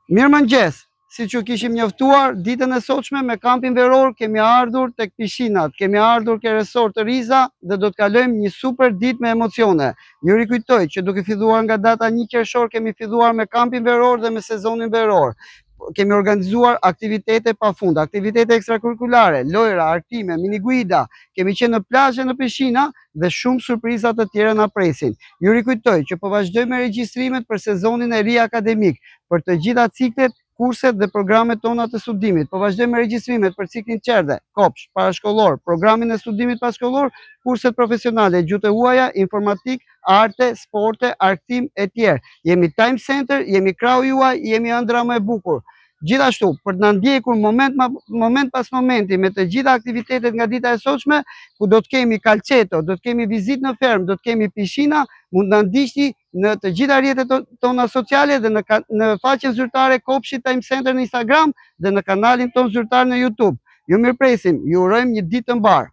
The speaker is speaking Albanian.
Mirëmëngjes, siç ju kishim njoftuar ditën e sotshme me kampin veror, kemi ardhur tek pishinat, kemi ardhur ke resort të Riza dhe do të kalojmë një super ditë me emocione. Ju rikujtoj që duke filluar nga data 1 qershor kemi filluar me kampin veror dhe me sezonin veror. Kemi organizuar aktivitete pafund, aktivitete ekstrakurrikulare, lojra, artime, miniguida, kemi qenë në plazhe, në pishina dhe shumë surpriza të tjera na presin. Ju rikujtoj që po vazhdojmë me regjistrimet për sezonin e ri akademik, për të gjitha ciklet, kurset dhe programet tona të studimit. Po vazhdojmë me regjistrimet për ciklin qerdhe, kopsh, parashkollor, programin e studimit pashkollor, kurset profesionale, gjuhë të huaja, informatik, arte, sporte, artim e tjerë. Jemi Time Center, jemi krau juaj, jemi ëndra më e bukur. Gjithashtu, për të na ndjekur moment pas momenti me të gjitha aktivitetet nga dita e sotshme, ku do të kemi kalçeto, do të kemi vizitë në ferm, do të kemi pishina, mund na ndiqni në të gjitha rrjetet tona sociale dhe në faqen zyrtare Kopshi Time Center në Instagram dhe në kanalin ton zyrtar në YouTube. Ju mirëpresim, ju urojmë një ditë të mbar.